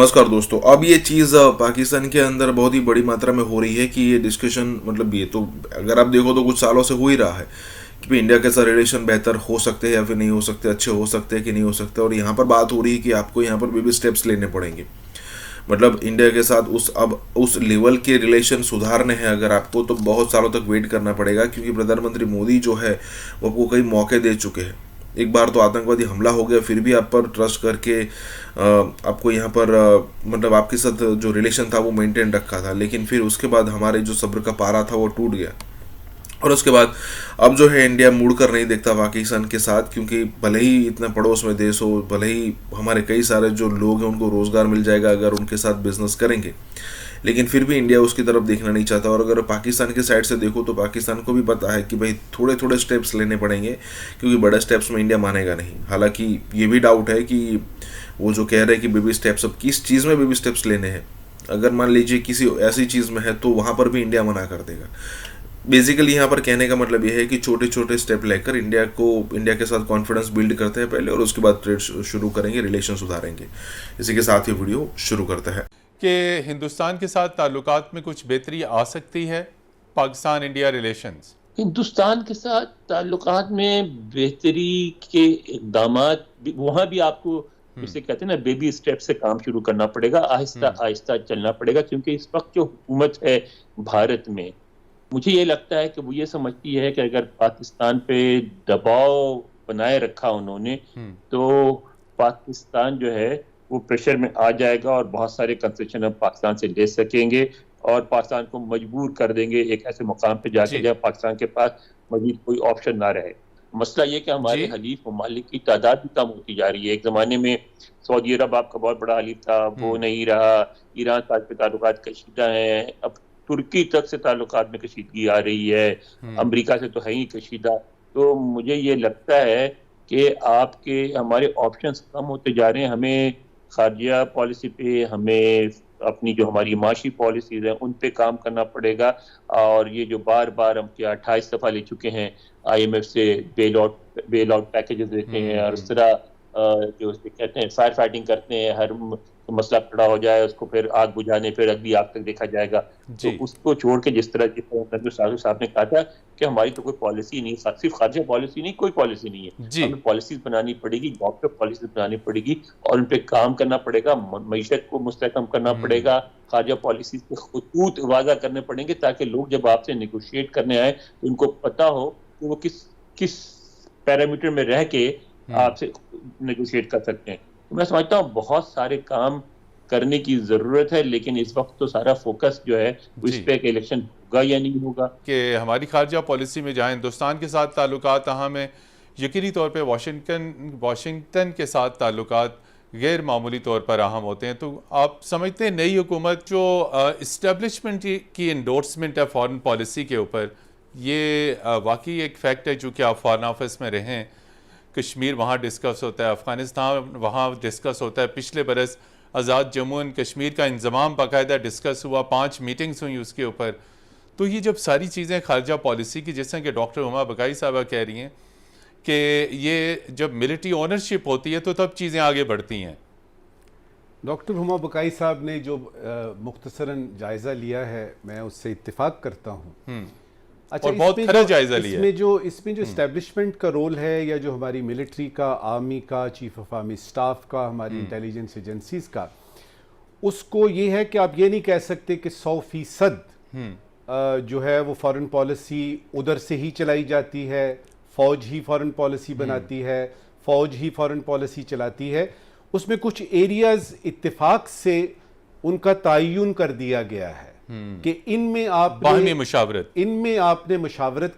नमस्कार दोस्तों। अब ये चीज़ पाकिस्तान के अंदर बहुत ही बड़ी मात्रा में हो रही है कि ये डिस्कशन, मतलब ये तो अगर आप देखो तो कुछ सालों से हो ही रहा है कि भाई इंडिया के साथ रिलेशन बेहतर हो सकते हैं या फिर नहीं हो सकते, अच्छे हो सकते हैं कि नहीं हो सकते। और यहाँ पर बात हो रही है कि आपको यहाँ पर बेबी स्टेप्स लेने पड़ेंगे। मतलब इंडिया के साथ उस लेवल के रिलेशन सुधारने हैं अगर आपको, तो बहुत सालों तक वेट करना पड़ेगा, क्योंकि प्रधानमंत्री मोदी जो है वो आपको कई मौके दे चुके हैं। एक बार तो आतंकवादी हमला हो गया, फिर भी आप पर ट्रस्ट करके आपको यहाँ पर मतलब आपके साथ जो रिलेशन था वो मेंटेन रखा था। लेकिन फिर उसके बाद हमारे जो सब्र का पारा था वो टूट गया। और उसके बाद अब जो है इंडिया मुड़ कर नहीं देखता पाकिस्तान के साथ, क्योंकि भले ही इतना पड़ोस में देश हो, भले ही हमारे कई सारे जो लोग हैं उनको रोज़गार मिल जाएगा अगर उनके साथ बिजनेस करेंगे, लेकिन फिर भी इंडिया उसकी तरफ देखना नहीं चाहता। और अगर पाकिस्तान के साइड से देखो तो पाकिस्तान को भी पता है कि भाई थोड़े थोड़े स्टेप्स लेने पड़ेंगे, क्योंकि बड़े स्टेप्स में इंडिया मानेगा नहीं। हालांकि ये भी डाउट है कि वो जो कह रहे हैं कि बेबी स्टेप्स, अब किस चीज़ में बेबी स्टेप्स लेने हैं। अगर मान लीजिए किसी ऐसी चीज़ में है तो वहाँ पर भी इंडिया मना कर देगा। बेसिकली यहाँ पर कहने का मतलब यह है कि छोटे छोटे स्टेप लेकर इंडिया के साथ कॉन्फिडेंस बिल्ड करते हैं पहले, और उसके बाद ट्रेड शुरू करेंगे, रिलेशन सुधारेंगे। इसी के साथ ये वीडियो शुरू करते हैं कि हिंदुस्तान के साथ ताल्लुकात में कुछ बेहतरी आ सकती है। पाकिस्तान इंडिया रिलेशंस, हिंदुस्तान के साथ ताल्लुकात में बेहतरी के इकदाम वहाँ भी आपको जिसे कहते हैं ना बेबी स्टेप से काम शुरू करना पड़ेगा, आहिस्ता आहिस्ता चलना पड़ेगा। क्योंकि इस वक्त जो हुकूमत है भारत में, मुझे ये लगता है कि वो ये समझती है कि अगर पाकिस्तान पे दबाव बनाए रखा उन्होंने तो पाकिस्तान जो है वो प्रेशर में आ जाएगा और बहुत सारे कंसेशन हम पाकिस्तान से ले सकेंगे और पाकिस्तान को मजबूर कर देंगे एक ऐसे मुकाम पे जाके जहाँ पाकिस्तान के पास मजीद कोई ऑप्शन ना रहे। मसला ये कि हमारे हलीफ ममालिक की तादाद भी कम होती जा रही है। एक जमाने में सऊदी अरब आपका बहुत बड़ा हलीफ था, वो नहीं रहा। ईरान साथ पे ताल्लुकात कशीदा हैं, अब तुर्की तक से ताल्लुकात में कशीदगी आ रही है, अमेरिका से तो है ही कशीदा। तो मुझे ये लगता है कि आपके हमारे ऑप्शंस कम होते जा रहे हैं। हमें खारजिया पॉलिसी पे, हमें अपनी जो हमारी माशी पॉलिसीज हैं उन पे काम करना पड़ेगा। और ये जो बार बार हम क्या 28 दफ़ा ले चुके हैं IMF से बेल आउट पैकेजेस देते हैं, और इस तरह जो कहते हैं फायर फाइटिंग करते हैं, हर मसला खड़ा हो जाए उसको फिर आग बुझाने, फिर अगली आग तक देखा जाएगा। तो उसको छोड़ के जिस तरह साहब ने कहा था कि हमारी तो कोई पॉलिसी नहीं, सिर्फ खारजा पॉलिसी नहीं, कोई पॉलिसी नहीं है। हमें पॉलिसीज बनानी पड़ेगी, डॉक्टर पॉलिसीज बनानी पड़ेगी और उन पे काम करना पड़ेगा। मईशत को मुस्तहकम करना पड़ेगा, खारजा पॉलिसीज पे खतूत वाज़ा करने पड़ेंगे, ताकि लोग जब आपसे नेगोशिएट करने आए तो उनको पता हो कि वो किस पैरामीटर में रह के आपसे नेगोशिएट कर सकते हैं। तो मैं समझता हूँ बहुत सारे काम करने की जरूरत है, लेकिन इस वक्त तो सारा फोकस जो है इस पे कि इलेक्शन होगा या नहीं होगा। कि हमारी खारजा पॉलिसी में जहाँ हिंदुस्तान के साथ ताल्लुकात अहम है, यकीनी तौर पे वाशिंगटन के साथ ताल्लुकात गैर मामूली तौर पर अहम होते हैं। तो आप समझते हैं नई हुकूमत जो इस्टेब्लिशमेंट की इंडोर्समेंट है फॉरेन पॉलिसी के ऊपर, ये वाकई एक फैक्ट है। चूँकि आप फॉरेन ऑफिस में रहें, कश्मीर वहाँ डिस्कस होता है, अफ़गानिस्तान वहाँ डिस्कस होता है। पिछले बरस आज़ाद जम्मू एंड कश्मीर का इंज़माम बाकायदा डिस्कस हुआ, 5 मीटिंग्स हुई उसके ऊपर। तो ये जब सारी चीज़ें खारजा पॉलिसी की, जैसे कि डॉक्टर हुमा बकाई साहबा कह रही हैं कि ये जब मिलिट्री ओनरशिप होती है तो तब चीज़ें आगे बढ़ती हैं। डॉक्टर हुमा बकाई साहब ने जो मुख्तसरन जायज़ा लिया है, मैं उससे इत्तेफाक करता हूँ। अच्छा, और बहुत खरा जायजा लिया है। इसमें जो इस्टेब्लिशमेंट का रोल है, या जो हमारी मिलिट्री का, आर्मी का, चीफ ऑफ आर्मी स्टाफ का, हमारी इंटेलिजेंस एजेंसीज का, उसको ये है कि आप ये नहीं कह सकते कि 100% जो है वो फॉरेन पॉलिसी उधर से ही चलाई जाती है, फौज ही फॉरेन पॉलिसी बनाती है, फौज ही फॉरेन पॉलिसी चलाती है। उसमें कुछ एरियाज इत्तेफाक से उनका तयन कर दिया गया है कि इनमें आपने मुशावरत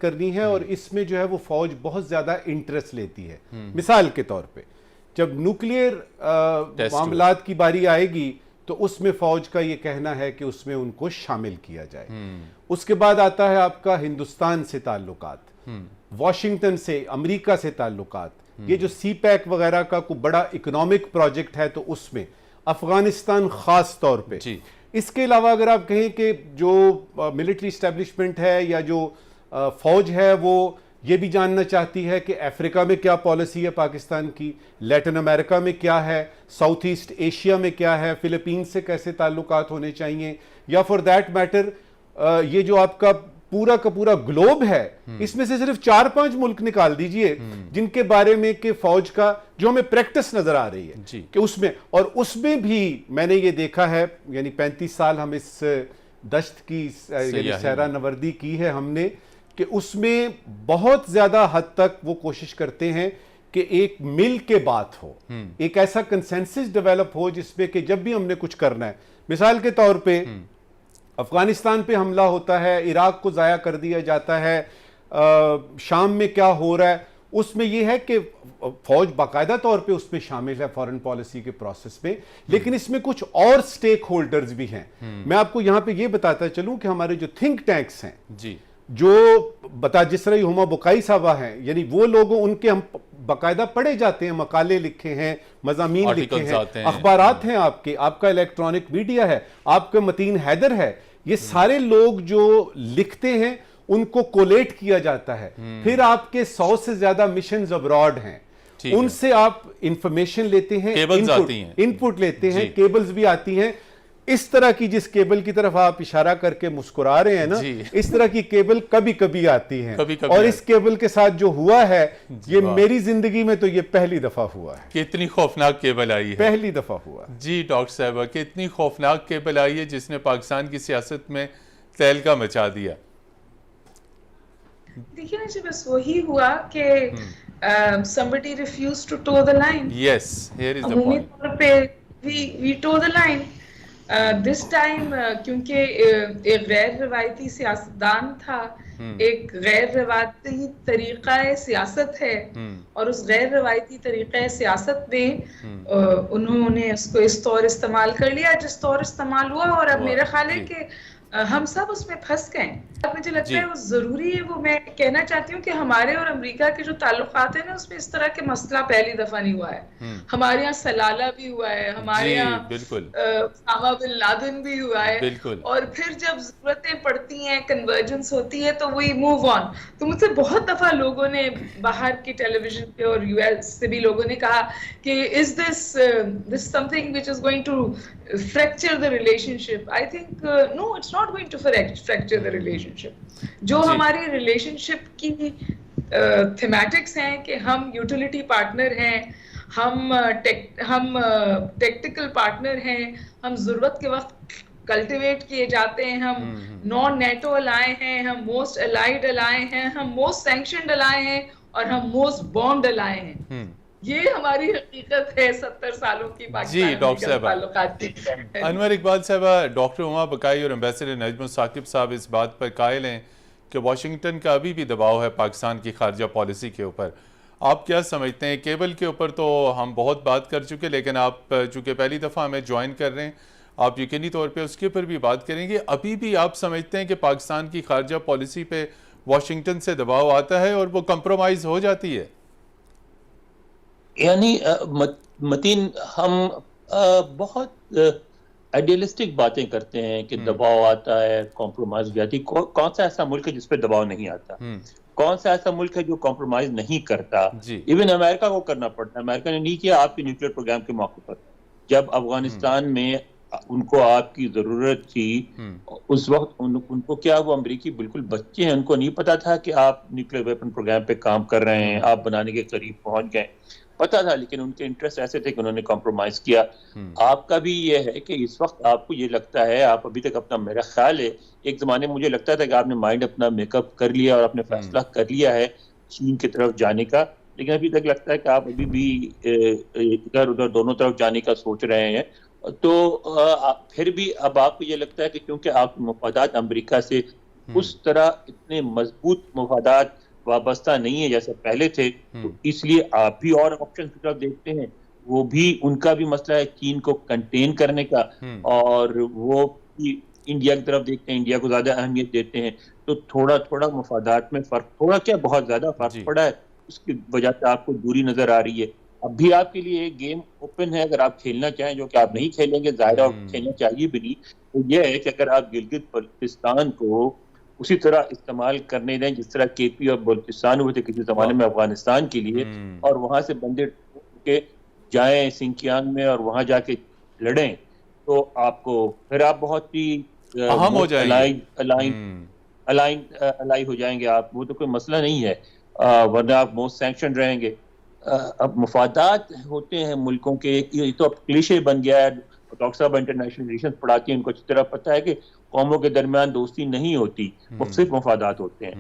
करनी है, और इसमें जो है वो फौज बहुत ज्यादा इंटरेस्ट लेती है। मिसाल के तौर पे जब न्यूक्लियर मामलात की बारी आएगी तो उसमें फौज का ये कहना है कि उसमें उनको शामिल किया जाए। उसके बाद आता है आपका हिंदुस्तान से ताल्लुकात, वॉशिंगटन से, अमेरिका से ताल्लुकात। ये जो CPEC वगैरह का कोई बड़ा इकोनॉमिक प्रोजेक्ट है तो उसमें अफगानिस्तान खास तौर पे। इसके अलावा अगर आप कहें कि जो मिलिट्री इस्टेब्लिशमेंट है या जो फौज है वो ये भी जानना चाहती है कि अफ्रीका में क्या पॉलिसी है पाकिस्तान की, लैटिन अमेरिका में क्या है, साउथ ईस्ट एशिया में क्या है, फिलीपींस से कैसे ताल्लुकात होने चाहिए, या फॉर दैट मैटर ये जो आपका पूरा का पूरा ग्लोब है, इसमें से सिर्फ 4-5 मुल्क निकाल दीजिए जिनके बारे में कि फौज का जो हमें प्रैक्टिस नजर आ रही है कि उसमें, और उसमें भी मैंने ये देखा है, यानी 35 साल हम इस दश्त की यानी सहरा नवर्दी की है हमने, कि उसमें बहुत ज्यादा हद तक वो कोशिश करते हैं कि एक मिल के बात हो, एक ऐसा कंसेंसस डेवलप हो जिसमें कि जब भी हमने कुछ करना है, मिसाल के तौर पे अफगानिस्तान पे हमला होता है, इराक को ज़ाया कर दिया जाता है, शाम में क्या हो रहा है, उसमें यह है कि फौज बाकायदा तौर पे उसमें शामिल है फॉरेन पॉलिसी के प्रोसेस में, लेकिन इसमें कुछ और स्टेक होल्डर्स भी हैं। मैं आपको यहां पे ये बताता चलूं कि हमारे जो थिंक टैंक्स हैं जी, जो जिस तरह हुमा बुकाई साहबा हैं, यानी वो लोगों उनके हम बाकायदा पढ़े जाते हैं, मकाले लिखे हैं, मज़ामीन लिखे हैं, अखबारात हैं, आपका इलेक्ट्रॉनिक मीडिया है, आपका मतीन हैदर है, ये सारे लोग जो लिखते हैं उनको कोलेट किया जाता है, फिर आपके 100 से ज्यादा मिशंस अब्रॉड हैं, उनसे आप इंफॉर्मेशन लेते हैं, इनपुट लेते हैं, केबल्स भी आती हैं। इस तरह की जिस केबल की तरफ आप इशारा करके मुस्कुरा रहे हैं ना, इस तरह की केबल कभी कभी आती हैं, और इस केबल के साथ जो हुआ है ये मेरी जिंदगी में तो ये पहली दफा हुआ है। कितनी खौफनाक केबल आई है, पहली दफा हुआ जी डॉक्टर साहब, कितनी खौफनाक केबल आई है जिसने पाकिस्तान की सियासत में तहलका मचा दिया। देखिए ना जी, बस वही हुआ कि somebody refused to toe the line. Yes, here is the point. तौर पे we toe the line. This time क्योंकि एक गैर रवायती सियासतदान था, एक गैर रवायती तरीका सियासत है, और उस गैर रवायती तरीका सियासत में उन्होंने उसको इस तौर इस्तेमाल कर लिया जिस तौर इस्तेमाल हुआ, और अब मेरा ख्याल है कि हम सब उसमें फंस गए। मुझे लगता है वो जरूरी है, वो मैं कहना चाहती हूँ कि हमारे और अमेरिका के जो ताल्लुकात है ना, उसमें इस तरह के मसला पहली दफा नहीं हुआ है। हमारे यहाँ सलाला भी हुआ है, हमारे यहाँ उसामा बिन लादेन भी हुआ है, और फिर जब जरूरतें पड़ती हैं, कन्वर्जेंस होती है, तो वी मूव ऑन। तो मुझसे बहुत दफा लोगों ने बाहर की टेलीविजन पे और यूएस से भी लोगों ने कहा कि is this something which is going to fracture the relationship. I think no, it's not going to fracture the relationship. जो हमारी relationship की thematics हैं कि हम utility partner हैं, हम tactical partner हैं, हम ज़रूरत के वक्त कल्टिवेट किए जाते हैं, हम नॉन नेटो अलाय हैं, हम मोस्ट अलाइड अलाय हैं, हम मोस्ट सैंक्शनड अलाय हैं, और हम मोस्ट बॉम्ब्ड अलाय हैं। ये हमारी हकीकत है 70 सालों की पाकिस्तान जी डॉक्टर साहब। अनवर इकबाल साहब, डॉक्टर उमा बकाई और एम्बेसडर नजमुल साकिब साहब इस बात पर कायल हैं कि वाशिंगटन का अभी भी दबाव है पाकिस्तान की खारजा पॉलिसी के ऊपर। आप क्या समझते हैं? केबल के ऊपर तो हम बहुत बात कर चुके, लेकिन आप चूँकि पहली दफ़ा हमें ज्वाइन कर रहे हैं, आप यकीनी तौर पर उसके ऊपर भी बात करेंगे। अभी भी आप समझते हैं कि पाकिस्तान की खारजा पॉलिसी पर वाशिंगटन से दबाव आता है और वो कंप्रोमाइज़ हो जाती है? यानी मतीन, हम बहुत आइडियलिस्टिक बातें करते हैं कि दबाव आता है, कॉम्प्रोमाइज हो जाती। कौन सा ऐसा मुल्क है जिस पे दबाव नहीं आता? कौन सा ऐसा मुल्क है जो कॉम्प्रोमाइज नहीं करता? इवन अमेरिका को करना पड़ता है। अमेरिका ने नहीं किया आपके न्यूक्लियर प्रोग्राम के मौके पर। जब अफगानिस्तान में उनको आपकी जरूरत थी, उस वक्त उनको क्या, वो अमेरिकी बिल्कुल बच्चे हैं, उनको नहीं पता था कि आप न्यूक्लियर वेपन प्रोग्राम पे काम कर रहे हैं, आप बनाने के करीब पहुंच गए। पता था, लेकिन उनके इंटरेस्ट ऐसे थे कि उन्होंने कॉम्प्रोमाइज किया। आपका भी ये है कि इस वक्त आपको ये लगता है, आप अभी तक अपना, मेरा ख्याल है एक जमाने में मुझे लगता था कि आपने माइंड अपना मेकअप कर लिया और आपने फैसला कर लिया है चीन की तरफ जाने का, लेकिन अभी तक लगता है कि आप अभी भी इधर उधर दोनों तरफ जाने का सोच रहे हैं। तो फिर भी अब आपको ये लगता है कि क्योंकि आपके मफादात अमेरिका से उस तरह इतने मजबूत मफादात वाबस्ता नहीं है जैसे पहले थे, तो इसलिए आप भी और ऑप्शन की तरफ देखते हैं। वो भी, उनका भी मसला है चीन को कंटेन करने का, और वो इंडिया की तरफ देखते हैं, इंडिया को ज्यादा अहमियत देते हैं। तो थोड़ा थोड़ा मफादात में फर्क, थोड़ा क्या बहुत ज्यादा फर्क पड़ा है, उसकी वजह से आपको दूरी नजर आ रही है। अब भी आपके लिए एक गेम ओपन है, अगर आप खेलना चाहें, जो कि आप नहीं खेलेंगे, जाहिर है खेलना चाहिए भी नहीं। तो यह है कि अगर आप गिलगित बल्तिस्तान को उसी तरह इस्तेमाल करने दें जिस तरह केपी और बलूचिस्तान हुए थे किसी ज़माने में अफगानिस्तान के लिए, और वहाँ से बंदे के जाएं सिंकियांग में और वहाँ जाके लड़ें, तो आपको फिर आप बहुत ही अहम हो जाएंगे, अलाई हो जाएंगे आप, वो तो कोई मसला नहीं है। वरना आप मोस्ट सैंक्शन रहेंगे। अब मुफादात होते हैं मुल्कों के, ये तो अब क्लीशे बन गया है। डॉक्टर साहब इंटरनेशनल रिलेशंस पढ़ाती हैं, उनको अच्छी तरह पता है कि कौमों के दरमियान दोस्ती नहीं होती, सिर्फ मुफादात होते हैं।